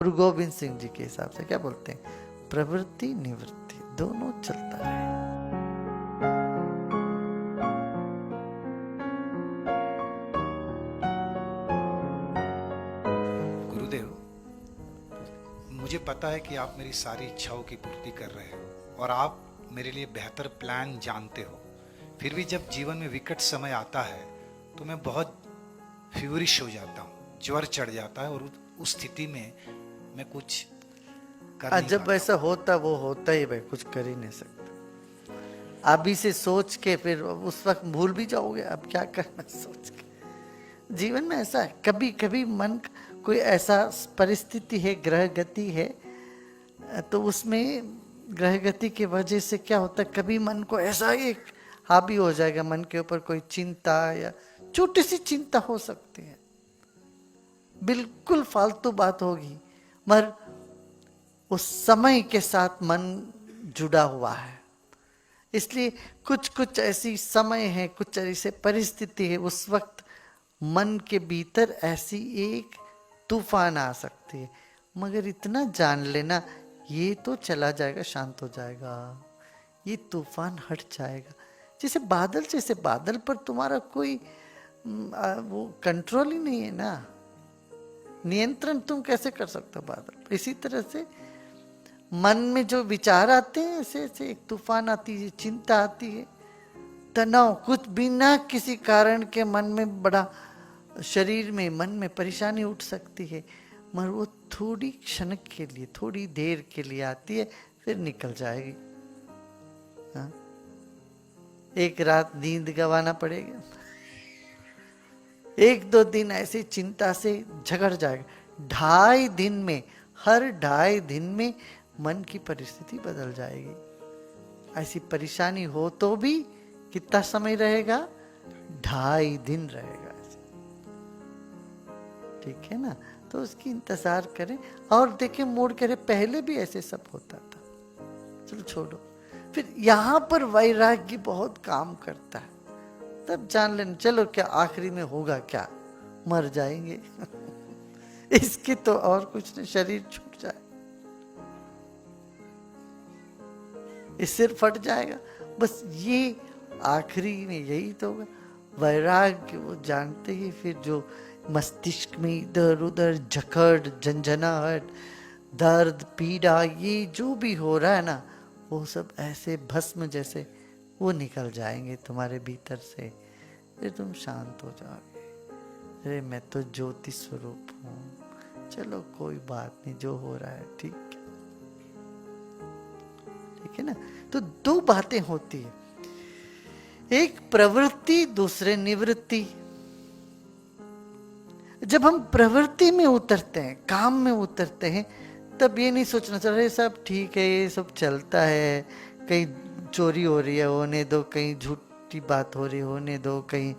गुरु गोविंद सिंह जी के हिसाब से क्या बोलते हैं, प्रवृत्ति निवृत्ति दोनों चलता है। गुरुदेव, मुझे पता है कि आप मेरी सारी इच्छाओं की पूर्ति कर रहे हो और आप मेरे लिए बेहतर प्लान जानते हो। फिर भी जब जीवन में विकट समय आता है तो मैं बहुत फ्यूरिश हो जाता हूँ, ज्वर चढ़ जाता है और उस स्थिति में मैं कुछ कर नहीं जब पाता। ऐसा होता वो होता ही भाई, कुछ कर ही नहीं सकते। अभी से सोच के फिर उस वक्त भूल भी जाओगे अब क्या करना सोच के। जीवन में ऐसा है, कभी कभी मन कोई ऐसा परिस्थिति है, ग्रह गति है, तो उसमें ग्रह गति की वजह से क्या होता है, कभी मन को ऐसा एक हावी हो जाएगा, मन के ऊपर कोई चिंता या छोटी सी चिंता हो सकती है, बिल्कुल फालतू बात होगी, मगर उस समय के साथ मन जुड़ा हुआ है। इसलिए कुछ कुछ ऐसी समय है, कुछ ऐसी परिस्थिति है, उस वक्त मन के भीतर ऐसी एक तूफान आ सकती है, मगर इतना जान लेना ये तो चला जाएगा, शांत हो जाएगा, ये तूफान हट जाएगा। जैसे बादल पर तुम्हारा कोई वो कंट्रोल ही नहीं है ना, नियंत्रण तुम कैसे कर सकते हो बादल पर। इसी तरह से मन में जो विचार आते हैं, ऐसे ऐसे एक तूफान आती है, चिंता आती है, तनाव, कुछ बिना किसी कारण के मन में बड़ा, शरीर में मन में परेशानी उठ सकती है, मगर वो थोड़ी क्षण के लिए, थोड़ी देर के लिए आती है, फिर निकल जाएगी। हाँ? एक रात नींद गंवाना पड़ेगा, एक दो दिन ऐसी चिंता से झगड़ जाएगा, 2.5 दिन में, हर 2.5 दिन में मन की परिस्थिति बदल जाएगी। ऐसी परेशानी हो तो भी कितना समय रहेगा, 2.5 दिन रहेगा। ठीक है ना, तो उसकी इंतजार करें और देखें, मोड़ करें, पहले भी ऐसे सब होता था, चलो छोड़ो। फिर यहां पर वैराग्य बहुत काम करता है, तब जान लेना चलो क्या आखिरी में होगा, क्या मर जाएंगे इसके तो और कुछ नहीं, शरीर छूट जाए, इस सिर फट जाएगा, बस ये आखिरी में यही तो होगा। वैराग्य वो जानते ही, फिर जो मस्तिष्क में इधर उधर जकड़, झंझनाहट, दर्द, पीड़ा, ये जो भी हो रहा है ना, वो सब ऐसे भस्म जैसे वो निकल जाएंगे तुम्हारे भीतर से, फिर तुम शांत हो जाओगे। अरे मैं तो ज्योति स्वरूप हूँ, चलो कोई बात नहीं, जो हो रहा है ठीक है, ठीक है ना। तो 2 बातें होती है, एक प्रवृत्ति, दूसरे निवृत्ति। जब हम प्रवृत्ति में उतरते हैं, काम में उतरते हैं, तब ये नहीं सोचना चाहिए सब ठीक है, ये सब चलता है, कहीं चोरी हो रही है होने दो, कहीं झूठी बात हो रही है होने दो, कहीं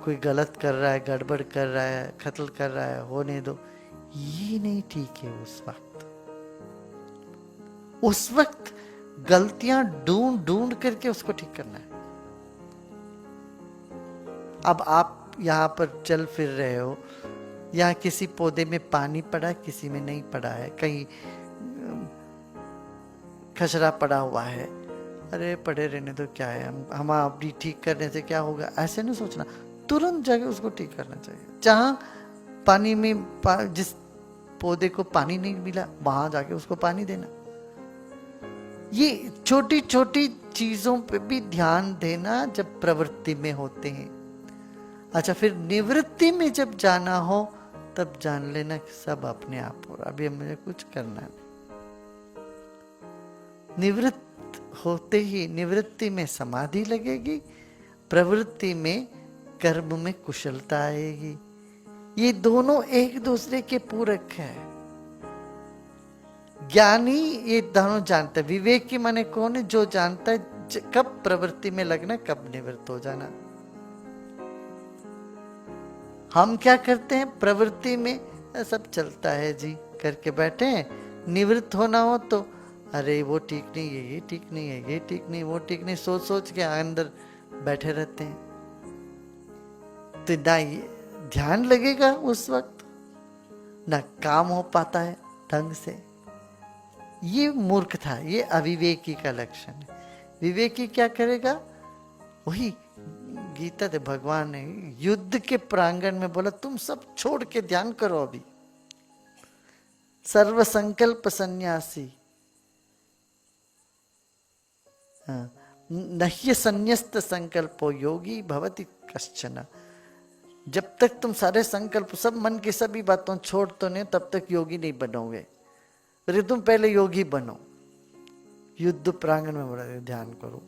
कोई गलत कर रहा है, गड़बड़ कर रहा है, कत्ल कर रहा है होने दो, ये नहीं ठीक है। उस वक्त गलतियां ढूंढ ढूंढ करके उसको ठीक करना है। अब आप यहां पर चल फिर रहे हो, यहाँ किसी पौधे में पानी पड़ा, किसी में नहीं पड़ा है, कहीं खसरा पड़ा हुआ है, अरे पड़े रहने तो क्या है, हम अपनी ठीक करने से क्या होगा, ऐसे नहीं सोचना, तुरंत जाके उसको ठीक करना चाहिए। जहां पानी में जिस पौधे को पानी नहीं मिला, वहां जाके उसको पानी देना। ये छोटी छोटी चीजों पे भी ध्यान देना जब प्रवृत्ति में होते हैं। अच्छा, फिर निवृत्ति में जब जाना हो तब जान लेना कि सब अपने आप हो रहा, अभी मुझे कुछ करना है। निवृत्त होते ही निवृत्ति में समाधि लगेगी, प्रवृत्ति में कर्म में कुशलता आएगी। ये दोनों एक दूसरे के पूरक है। ज्ञानी ये दोनों जानता है। विवेक की माने कौन है, जो जानता है कब प्रवृत्ति में लगना, कब निवृत्त हो जाना। हम क्या करते हैं, प्रवृत्ति में सब चलता है जी करके बैठे हैं, निवृत्त होना हो तो अरे वो ठीक नहीं है, ये ठीक नहीं है, ये ठीक नहीं, वो ठीक नहीं, सोच सोच के अंदर बैठे रहते हैं। तो ना ध्यान लगेगा उस वक्त, ना काम हो पाता है, ढंग से। ये मूर्ख था, ये अविवेकी का लक्षण है। विवेकी क्या करेगा? वही गीता दे भगवान ने युद्ध के प्रांगण में बोला तुम सब छोड़ के ध्यान करो अभी। सर्व संकल्प सन्यासी, नह्य संन्यस्त संकल्पो योगी भवति कश्चन। जब तक तुम सारे संकल्प, सब मन की सभी बातों छोड़ तो नहीं, तब तक योगी नहीं बनोगे। अरे तुम पहले योगी बनो। युद्ध प्रांगण में बोला ध्यान करो,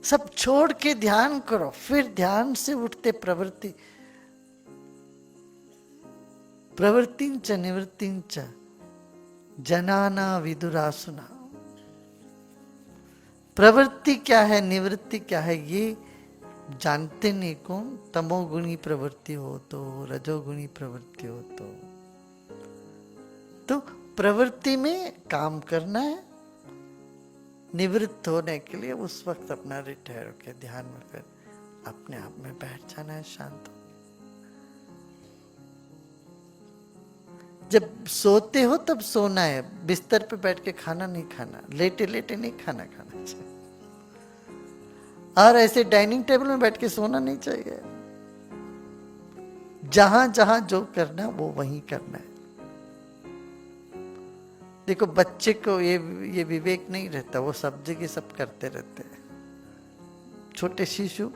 सब छोड़ के ध्यान करो, फिर ध्यान से उठते प्रवृत्ति। प्रवृत्तिंच निवृत्तिंच जनाना विदुरासुना। प्रवृत्ति क्या है, निवृत्ति क्या है, ये जानते नहीं कौन। तमोगुणी प्रवृत्ति हो तो, रजोगुणी प्रवृत्ति हो तो प्रवृत्ति में काम करना है, निवृत्त होने के लिए उस वक्त अपना रिटायर होकर ध्यान में फिर अपने आप में बैठ जाना है शांत। जब सोते हो तब सोना है, बिस्तर पे बैठ के खाना नहीं खाना, लेटे लेटे नहीं खाना खाना चाहिए, और ऐसे डाइनिंग टेबल में बैठ के सोना नहीं चाहिए। जहां जहां जो करना है वो वहीं करना है। देखो बच्चे को ये विवेक नहीं रहता, वो सब जगह सब करते रहते हैं। छोटे शिशु,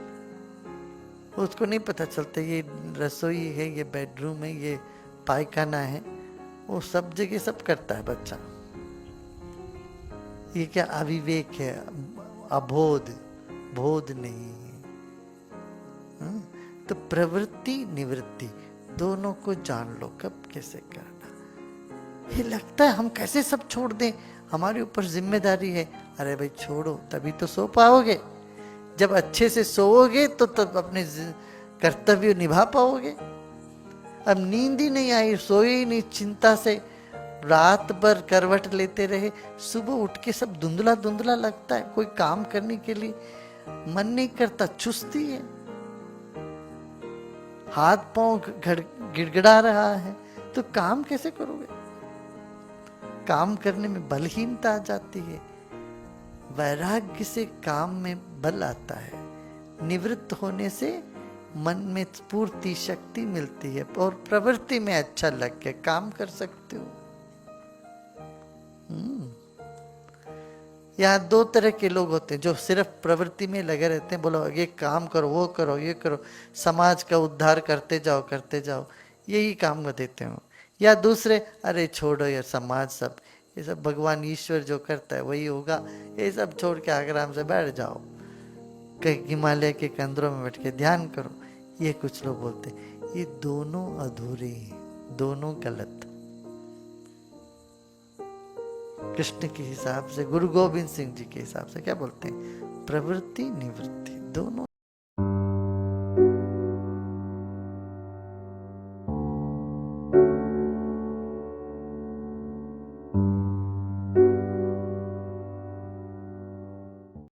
उसको नहीं पता चलता ये रसोई है, ये बेडरूम है, ये पायखाना है, वो सब जगह सब करता है बच्चा। ये क्या अविवेक है, अबोध, बोध नहीं है। तो प्रवृत्ति निवृत्ति दोनों को जान लो, कब कैसे करना। ये लगता है हम कैसे सब छोड़ दें, हमारे ऊपर जिम्मेदारी है। अरे भाई छोड़ो, तभी तो सो पाओगे। जब अच्छे से सोओगे तो तब अपने कर्तव्य निभा पाओगे। अब नींद ही नहीं आई, सोए ही नहीं, चिंता से रात भर करवट लेते रहे, सुबह उठ के सब धुंधला धुंधला लगता है, कोई काम करने के लिए मन नहीं करता, चुस्ती है, हाथ पांव गिड़गिड़ा रहा है, तो काम कैसे करोगे? काम करने में बलहीनता आ जाती है। वैराग्य से काम में बल आता है, निवृत्त होने से मन में स्फूर्ति शक्ति मिलती है, और प्रवृत्ति में अच्छा लग के काम कर सकते हो। यहाँ दो तरह के लोग होते हैं, जो सिर्फ प्रवृत्ति में लगे रहते हैं, बोलो ये काम करो, वो करो, ये करो, समाज का उद्धार करते जाओ, यही काम को देते हो। या दूसरे, अरे छोड़ो यार समाज, सब ये सब भगवान ईश्वर जो करता है वही होगा, ये सब छोड़ के आराम से बैठ जाओ, कहीं हिमालय के कंदरों में बैठ के ध्यान करो। ये कुछ लोग बोलते हैं। ये दोनों अधूरे हैं, दोनों गलत। कृष्ण के हिसाब से, गुरु गोविंद सिंह जी के हिसाब से क्या बोलते हैं? प्रवृत्ति निवृत्ति दोनों